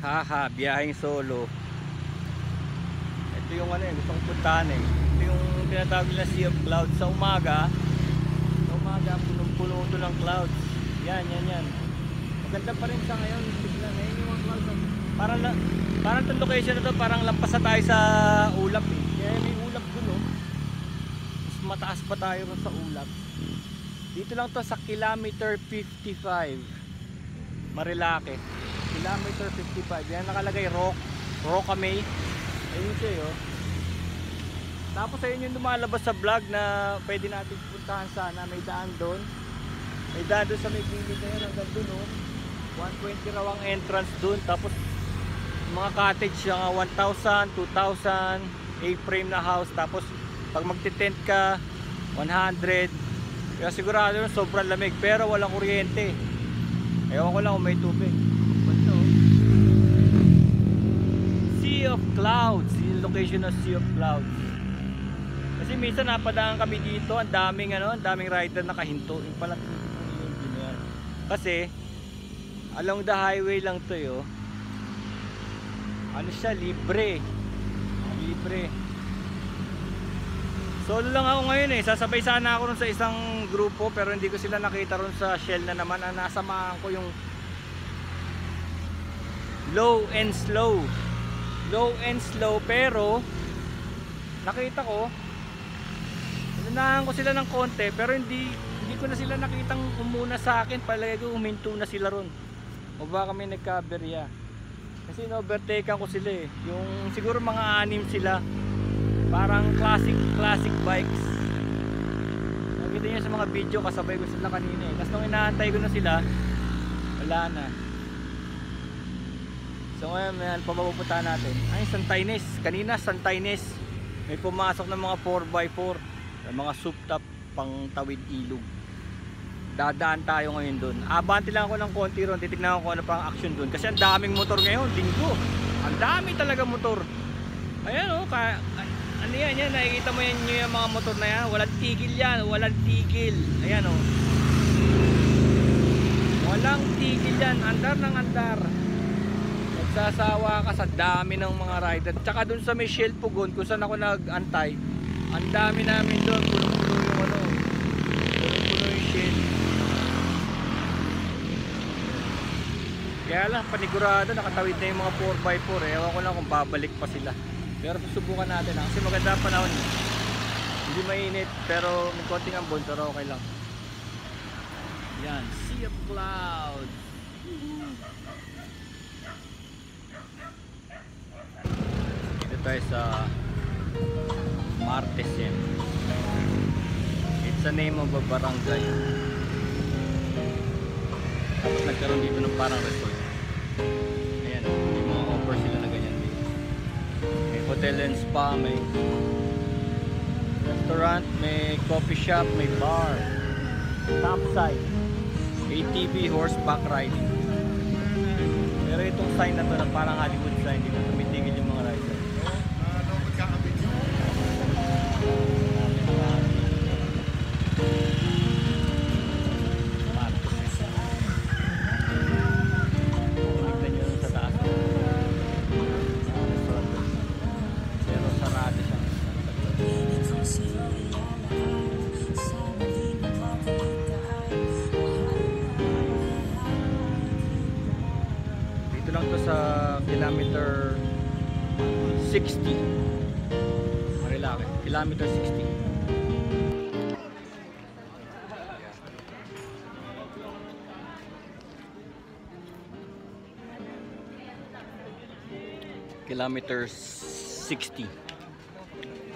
Haha, biyaheng solo. Ito yung ano eh, gusto kong puntahan eh. Ito yung tinatawag nila Sea of Clouds. Sa umaga, punong-puno ito ng clouds. Yan. Maganda pa rin sa ngayon. Tignan, ngayon yung mga clouds. Parang itong location na to, parang lampas na tayo sa ulap eh. Kaya may ulap dun oh. Mas mataas pa tayo rin sa ulap. Dito lang to sa kilometer 55. Marilake. Kilometer 55. Yan nakalagay Rockaway. Ayun siya oh. Tapos ayun yung lumalabas sa vlog na pwede natin puntahan sana. May daan doon. May daan doon sa may gilid na yan. Hanggang doon oh. 120 raw ang entrance doon. Tapos mga cottage yung 1,000, 2,000 A-frame na house. Tapos pag magti-tent ka 100. Kaya sigurado yun sobrang lamig. Pero walang kuryente. Ewan ko lang kung may tubig. Basta oh. Sea of Clouds. Yung location ng Sea of Clouds. Kasi minsan napadaan kami dito, ang daming rider nakahinto. Yung pala kasi along the highway lang to yo. Ano siya, libre. Solo lang ako ngayon eh. Sasabay sana ako ron sa isang grupo pero hindi ko sila nakita ron sa Shell na naman. Nasamahan ko yung low and slow pero nakita ko inunahan ko sila ng konti pero hindi ko na sila nakitang umuna sa akin. Palagi ko huminto na sila ron o baka may nagkaberya kasi in-overtakean ko sila eh. Yung siguro mga 6 sila, parang classic bikes. Nakita niyo sa mga video, kasabay ko sila kanina eh. Tapos nung inaantay ko na sila, wala na. So ngayon papapunta natin ay Santa Ines. Kanina Santa Ines may pumasok ng mga 4x4, mga soup-top pang tawid ilog. Dadaan tayo ngayon doon. Abante lang ako ng konti ron, titignan ko ano pang action doon kasi ang daming motor ngayon, linggo. Ang dami talaga motor. Ayan oh, ano yan, nakikita mo yan yung mga motor na yan, walang tigil yan, walang tigil. Ayan oh. Walang tigil yan, andar ng andar. Nagsasawa ka sa dami ng mga rider. Tsaka dun sa may Shell Pugon kung saan ako nag-antay, ang dami namin doon, punong-puno yung Shell. Kaya lang panigurado nakatawid na yung mga 4x4 eh. Ewan ko lang kung babalik pa sila. Pero susubukan natin kasi maganda ang panahon. Hindi mainit pero may konting ambon pero okay lang. Yan, Sea of Clouds. Dito tayo sa Martesen. It's the name of a barangay. Tapos nagkaroon dito ng parang resort. Ayan, may mga offer sila na ganyan. May hotel and spa, may restaurant, may coffee shop, may bar, campsite, ATV, horseback riding. Pero itong sign na to na parang Hollywood sign, dito tumitigil yung mga rider. Dito lang to sa kilometer 60 Marilake, kilometer 60. Kilometer 60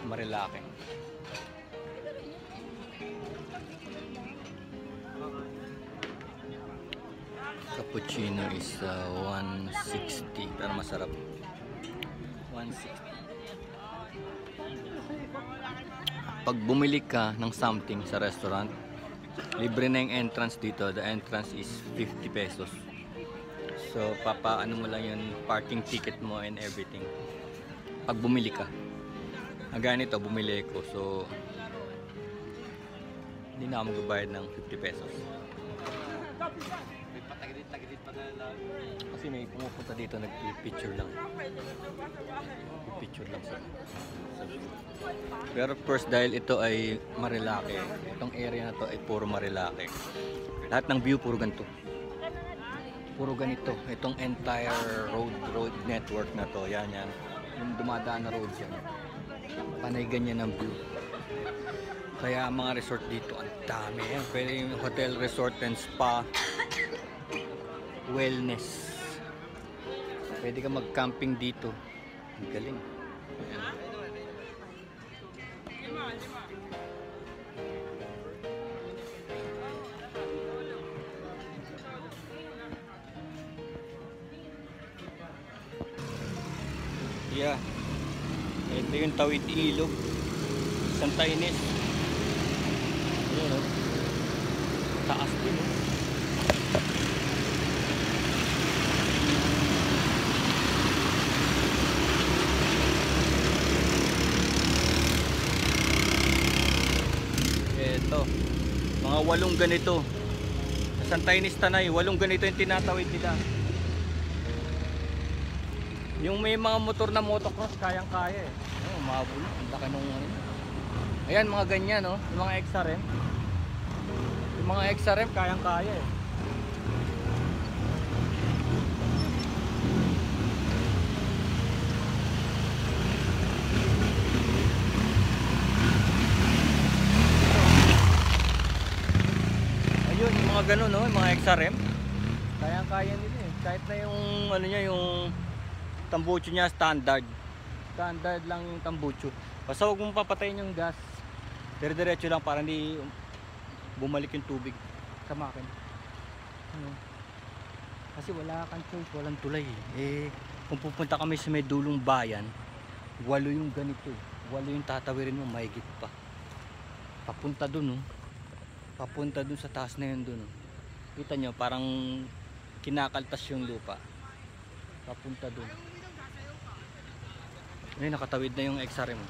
Marilake. Cappuccino is 160 pero masarap. 160. Pag bumili ka ng something sa restaurant, libre na yung entrance dito. The entrance is 50 pesos. So papaano mo lang yung parking ticket mo and everything pag bumili ka. Ganito bumili ko, so hindi na ako magbabayad ng 50 pesos. Patagilid pa na lang. Kasi may pumupunta dito, nag-picture lang. Picture lang sa view. Pero of course, dahil ito ay Marilake, itong area na to ay puro Marilake. Lahat ng view puro ganito. Puro ganito. Itong entire road network na to, yan. Yung dumadaan na road yan. Panay ganyan ang view. Kaya ang mga resort dito, ang dami. Pwede yung hotel, resort, and spa. Wellness. Pwede ka mag-camping dito. Ang galing. Ayan. Yeah. Ito yung Tawid Ilog. Santa Ines. Ayan o. Taas din o. Ito. Mga 8 ganito. Sa Santa Ines Tanay, 8 ganito yung tinatawid nila. Yung may mga motor na motocross, kayang-kaya eh. Mabulo. Ang laki nung ano. Ayan, mga ganyan, no? Yung mga XRM. Yung mga XRM, kayang-kaya eh. Ayun, yung mga ganun, no? Yung mga XRM. Kayang-kaya nila eh. Kahit na yung, ano niya, yung tambucho niya standard lang yung tambucho. Basta huwag mong papatayin yung gas, dire-diretso lang para hindi bumalik yung tubig sa makin. Ano? Kasi wala kang choice, walang tulay eh. Kung pupunta kami sa may dulong bayan, 8 yung ganito eh. 8 yung tatawirin mo, mahigit pa. Papunta dun, papunta dun sa taas na yun dun. Kita nyo, parang kinakaltas yung lupa. Papunta dun. Ay, nakatawid na yung XRM.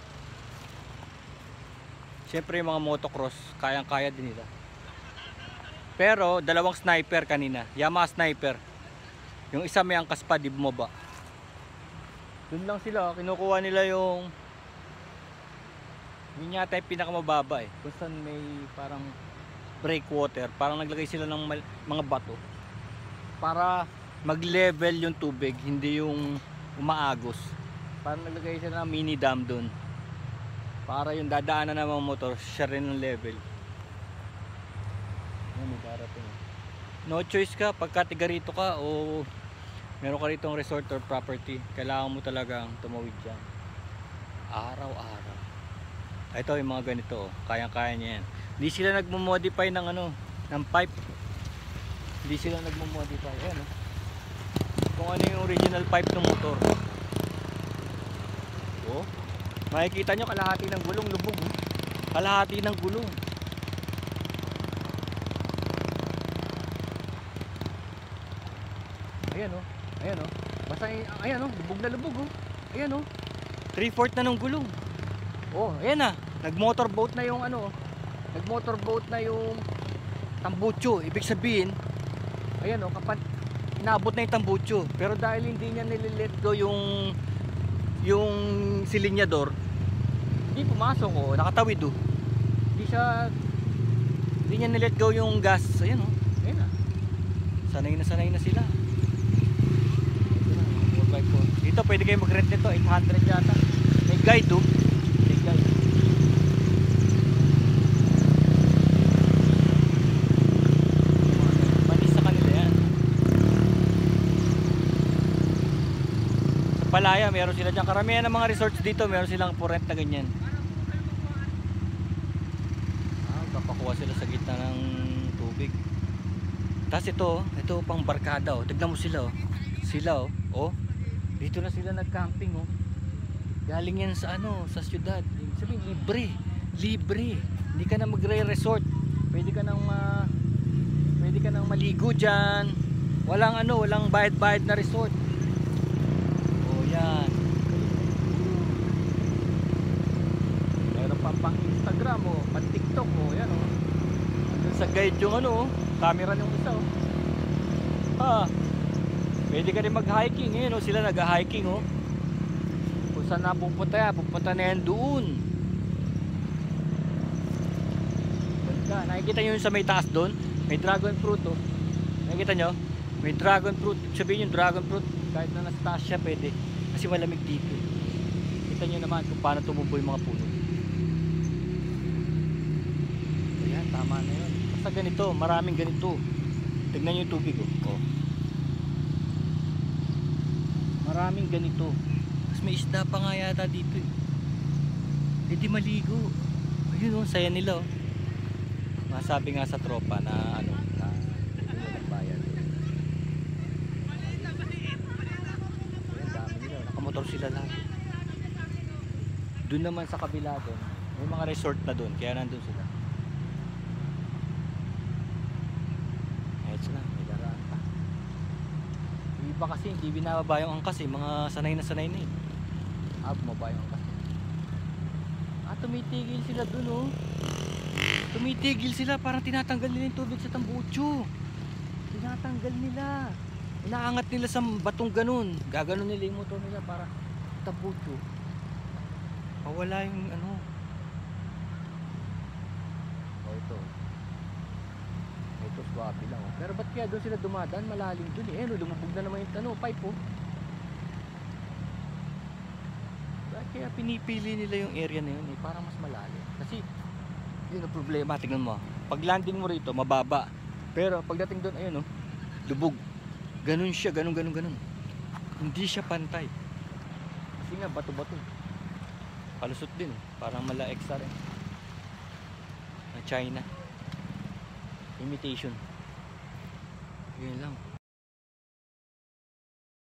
Siyempre yung mga motocross, kayang-kaya din nila. Pero, 2 sniper kanina. Yamaha sniper. Yung isa may angkas pa, di bumaba. Dun lang sila, kinukuha nila yung yun yata yung pinakamababa eh. Kung saan may parang breakwater. Parang naglagay sila ng mga bato. Para mag-level yung tubig, hindi yung umaagos. Parang naglagay sila ng mini dam doon. Para yung dadaanan ng mga motor, siya rin ang level. Yan, darating. No choice ka, pagka tiga rito ka o meron ka rito resort or property, kailangan mo talagang tumawid dyan. Araw-araw. Ito yung mga ganito, kayang-kaya niya yan. Hindi sila nagmo-modify ng ng pipe. Hindi sila nagmo-modify. Ayan, kung ano yung original pipe ng motor. Makikita nyo kalahati ng gulong lubog. Kalahati ng gulong. Ayan ayan basta ayan lubog na lubog ayan 3/4 na ng gulong. Ayan na, nag-motorboat na yung nag-motorboat na yung tambucho. Ibig sabihin, ayan kapag inabot na yung tambucho, pero dahil hindi niya nililet go yung silinyador, hindi pumasok nakatawid hindi niya nilet go yung gas. Ayan ayan na, sanay na sila. Dito pwede kayo mag-rent nito, 800 yata. May guide may guide. Panis sa kanila yan. Sa Palaya meron sila dyan, karamihan ng mga resorts dito meron silang for rent na ganyan. Papakuha sila sa gitna ng tubig. Tapos ito pang barkada tignan mo sila sila dito na sila nag-camping galing yan sa sa syudad. Ibig sabihin libre, hindi ka na magre-resort, pwede ka nang maligo dyan, walang bayad na resort. Yan meron pang Instagram pang TikTok yan sa guide yung camera ng isa Pwede ka rin mag-hiking. Ngayon, oh, sila nag-hiking, oh. Kung saan na pupunta yan, pupunta na yan doon. Ganda. Nakikita nyo yung sa may taas doon? May dragon fruit, oh. Nakikita nyo? May dragon fruit. Sabihin yung dragon fruit, kahit na nasa taas siya, pwede. Kasi malamig dito. Kita nyo naman kung paano tumubo yung mga puno. Ayan, tama na yun. Basta ganito, maraming ganito. Tignan nyo yung tubig, oh. Maraming ganito. Tapos may isda pa nga yata dito, eh. Pwede maligo. Ayun, oh, saya nila, oh. Masabi nga sa tropa na ano, na bayad. Ayan, dami nila. Nakamotor sila lahat. Doon naman sa kabila doon, may mga resort na doon, kaya nandun sila. Ayos na, may daraan pa. Yung iba kasi hindi binababa yung angkas, eh. Mga sanay na eh. Bumaba yung angkas. Tumitigil sila doon, oh. Tumitigil sila, parang tinatanggal nila yung tubig sa tambucho. Tinatanggal nila. Inaangat nila sa batong ganun. Gaganon nila yung motor nila para tambucho. Mawala yung ano. Oh, ito. Ito swabe lang, oh. Pero ba't kaya doon sila dumadaan? Malalim doon, eh. Ano, lumubog na naman yung ano, pipe, oh. Kaya pinipili nila yung area na yun, eh, para mas malalim. Kasi yun ang problema, tingnan mo. Pag landing mo rito, mababa. Pero pagdating doon, ayun, oh, lubog. Ganun siya, ganun. Hindi siya pantay. Kasi nga, bato-bato. Palusot din, parang mala extra rin. Na China. Imitation. Yun lang.